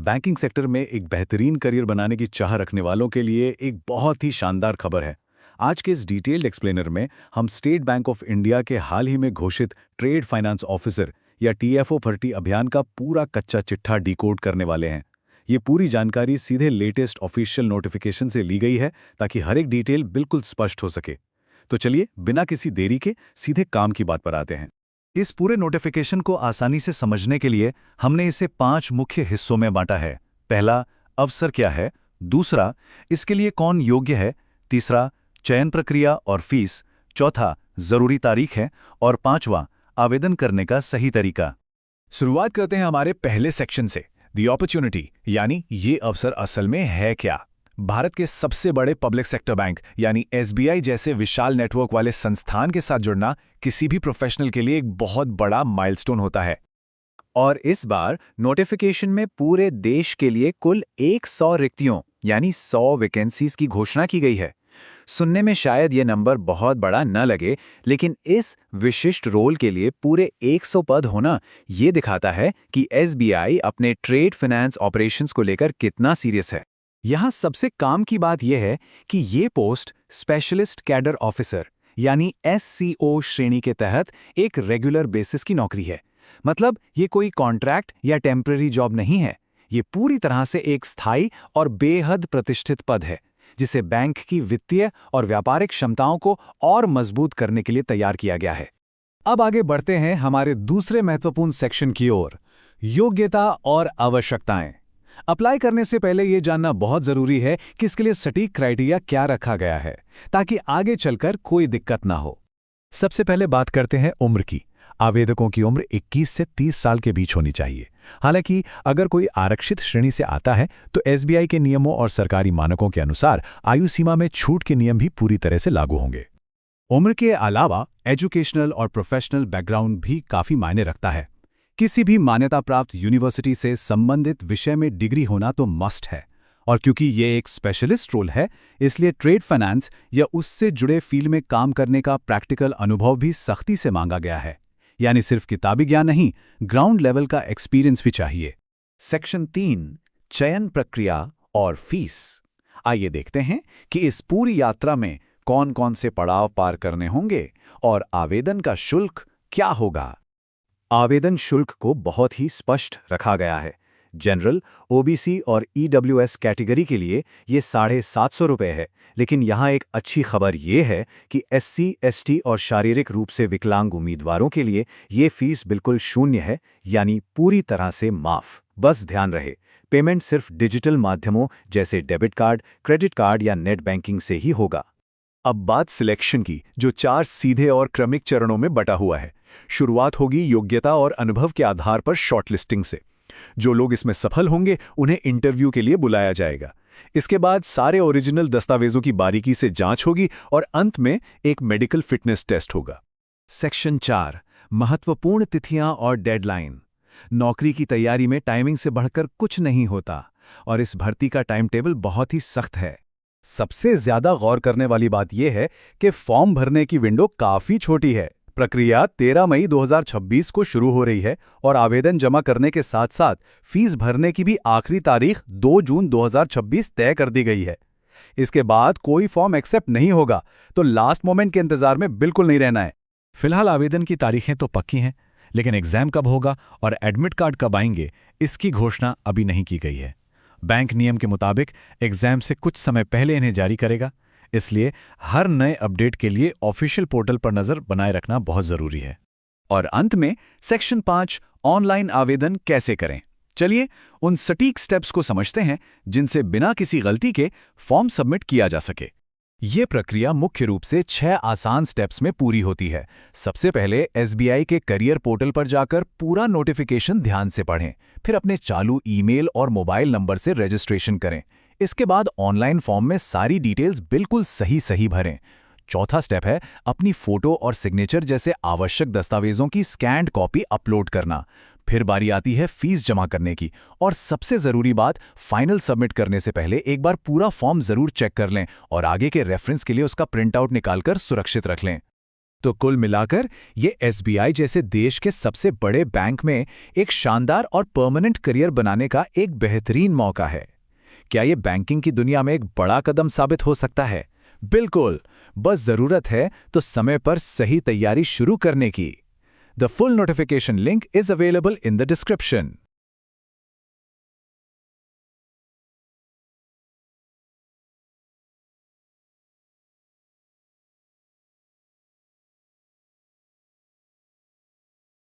Banking sector में एक बेहतरीन करियर बनाने की चाह रखने वालों के लिए एक बहुत ही शानदार खबर है। आज के इस डिटेल्ड एक्सप्लेनर में हम स्टेट बैंक ऑफ इंडिया के हाल ही में घोषित ट्रेड फाइनेंस ऑफिसर या टीएफओ भर्ती अभियान का पूरा कच्चा चिट्ठा डिकोड करने वाले हैं। ये पूरी जानकारी सीधे लेटेस्ट ऑफिशियल नोटिफिकेशन से ली गई है ताकि हर एक डिटेल बिल्कुल स्पष्ट हो सके। तो चलिए बिना किसी देरी के सीधे काम की बात पर आते हैं। इस पूरे नोटिफिकेशन को आसानी से समझने के लिए हमने इसे 5 मुख्य हिस्सों में बांटा है। पहला, अवसर क्या है। दूसरा, इसके लिए कौन योग्य है। तीसरा, चयन प्रक्रिया और फीस। चौथा, जरूरी तारीख है। और पांचवा, आवेदन करने का सही तरीका। शुरुआत करते हैं हमारे पहले सेक्शन से, दी अपॉर्चुनिटी, यानी ये अवसर असल में है क्या। भारत के सबसे बड़े पब्लिक सेक्टर बैंक यानी एसबीआई जैसे विशाल नेटवर्क वाले संस्थान के साथ जुड़ना किसी भी प्रोफेशनल के लिए एक बहुत बड़ा माइलस्टोन होता है। और इस बार नोटिफिकेशन में पूरे देश के लिए कुल 100 रिक्तियों यानी 100 वैकेंसीज की घोषणा की गई है। सुनने में शायद ये नंबर बहुत बड़ा न लगे, लेकिन इस विशिष्ट रोल के लिए पूरे 100 पद होना ये दिखाता है कि एसबीआई अपने ट्रेड फाइनेंस ऑपरेशंस को लेकर कितना सीरियस है। यहाँ सबसे काम की बात यह है कि ये पोस्ट स्पेशलिस्ट कैडर ऑफिसर यानी एससीओ श्रेणी के तहत एक रेगुलर बेसिस की नौकरी है। मतलब ये कोई कॉन्ट्रैक्ट या टेम्पररी जॉब नहीं है, ये पूरी तरह से एक स्थायी और बेहद प्रतिष्ठित पद है जिसे बैंक की वित्तीय और व्यापारिक क्षमताओं को और मजबूत करने के लिए तैयार किया गया है। अब आगे बढ़ते हैं हमारे दूसरे महत्वपूर्ण सेक्शन की ओर, योग्यता और आवश्यकताएं। अप्लाई करने से पहले यह जानना बहुत जरूरी है कि इसके लिए सटीक क्राइटेरिया क्या रखा गया है ताकि आगे चलकर कोई दिक्कत ना हो। सबसे पहले बात करते हैं उम्र की। आवेदकों की उम्र 21 से 30 साल के बीच होनी चाहिए। हालांकि अगर कोई आरक्षित श्रेणी से आता है तो एसबीआई के नियमों और सरकारी मानकों के अनुसार आयु सीमा में छूट के नियम भी पूरी तरह से लागू होंगे। उम्र के अलावा एजुकेशनल और प्रोफेशनल बैकग्राउंड भी काफी मायने रखता है। किसी भी मान्यता प्राप्त यूनिवर्सिटी से संबंधित विषय में डिग्री होना तो मस्ट है। और क्योंकि ये एक स्पेशलिस्ट रोल है, इसलिए ट्रेड फाइनेंस या उससे जुड़े फील्ड में काम करने का प्रैक्टिकल अनुभव भी सख्ती से मांगा गया है। यानी सिर्फ किताबी ज्ञान नहीं, ग्राउंड लेवल का एक्सपीरियंस भी चाहिए। सेक्शन 3, चयन प्रक्रिया और फीस। आइए देखते हैं कि इस पूरी यात्रा में कौन कौन से पड़ाव पार करने होंगे और आवेदन का शुल्क क्या होगा। आवेदन शुल्क को बहुत ही स्पष्ट रखा गया है। जनरल, ओबीसी और ईडब्ल्यूएस कैटेगरी के लिए ये 750 रुपये है। लेकिन यहाँ एक अच्छी खबर ये है कि एससी, एसटी और शारीरिक रूप से विकलांग उम्मीदवारों के लिए ये फीस बिल्कुल शून्य है, यानी पूरी तरह से माफ। बस ध्यान रहे, पेमेंट सिर्फ डिजिटल माध्यमों जैसे डेबिट कार्ड, क्रेडिट कार्ड या नेट बैंकिंग से ही होगा। अब बात सिलेक्शन की, जो 4 सीधे और क्रमिक चरणों में बटा हुआ है। शुरुआत होगी योग्यता और अनुभव के आधार पर शॉर्टलिस्टिंग से। जो लोग इसमें सफल होंगे उन्हें इंटरव्यू के लिए बुलाया जाएगा। इसके बाद सारे ओरिजिनल दस्तावेजों की बारीकी से जांच होगी और अंत में एक मेडिकल फिटनेस टेस्ट होगा। सेक्शन 4, महत्वपूर्ण तिथियां और डेडलाइन। नौकरी की तैयारी में टाइमिंग से बढ़कर कुछ नहीं होता और इस भर्ती का टाइम टेबल बहुत ही सख्त है। सबसे ज्यादा गौर करने वाली बात यह है कि फॉर्म भरने की विंडो काफी छोटी है। प्रक्रिया 13 मई 2026 को शुरू हो रही है और आवेदन जमा करने के साथ साथ फीस भरने की भी आखिरी तारीख 2 जून 2026 तय कर दी गई है। इसके बाद कोई फॉर्म एक्सेप्ट नहीं होगा, तो लास्ट मोमेंट के इंतजार में बिल्कुल नहीं रहना है। फिलहाल आवेदन की तारीखें तो पक्की हैं, लेकिन एग्जाम कब होगा और एडमिट कार्ड कब आएंगे, इसकी घोषणा अभी नहीं की गई है। बैंक नियम के मुताबिक एग्जाम से कुछ समय पहले इन्हें जारी करेगा, इसलिए हर नए अपडेट के लिए ऑफिशियल पोर्टल पर नजर बनाए रखना बहुत जरूरी है। और अंत में सेक्शन 5, ऑनलाइन आवेदन कैसे करें। चलिए उन सटीक स्टेप्स को समझते हैं जिनसे बिना किसी गलती के फॉर्म सबमिट किया जा सके। ये प्रक्रिया मुख्य रूप से 6 आसान स्टेप्स में पूरी होती है। सबसे पहले एसबीआई के करियर पोर्टल पर जाकर पूरा नोटिफिकेशन ध्यान से पढ़ें, फिर अपने चालू ईमेल और मोबाइल नंबर से रजिस्ट्रेशन करें। इसके बाद ऑनलाइन फॉर्म में सारी डिटेल्स बिल्कुल सही भरें। चौथा स्टेप है अपनी फोटो और सिग्नेचर जैसे आवश्यक दस्तावेजों की स्कैन्ड कॉपी अपलोड करना। फिर बारी आती है फीस जमा करने की, और सबसे जरूरी बात, फाइनल सबमिट करने से पहले एक बार पूरा फॉर्म जरूर चेक कर लें और आगे के रेफरेंस के लिए उसका प्रिंट आउट निकालकर सुरक्षित रख लें। तो कुल मिलाकर ये SBI जैसे देश के सबसे बड़े बैंक में एक शानदार और परमानेंट करियर बनाने का एक बेहतरीन मौका है। क्या ये बैंकिंग की दुनिया में एक बड़ा कदम साबित हो सकता है? बिल्कुल, बस जरूरत है तो समय पर सही तैयारी शुरू करने की। The full notification link is available in the description.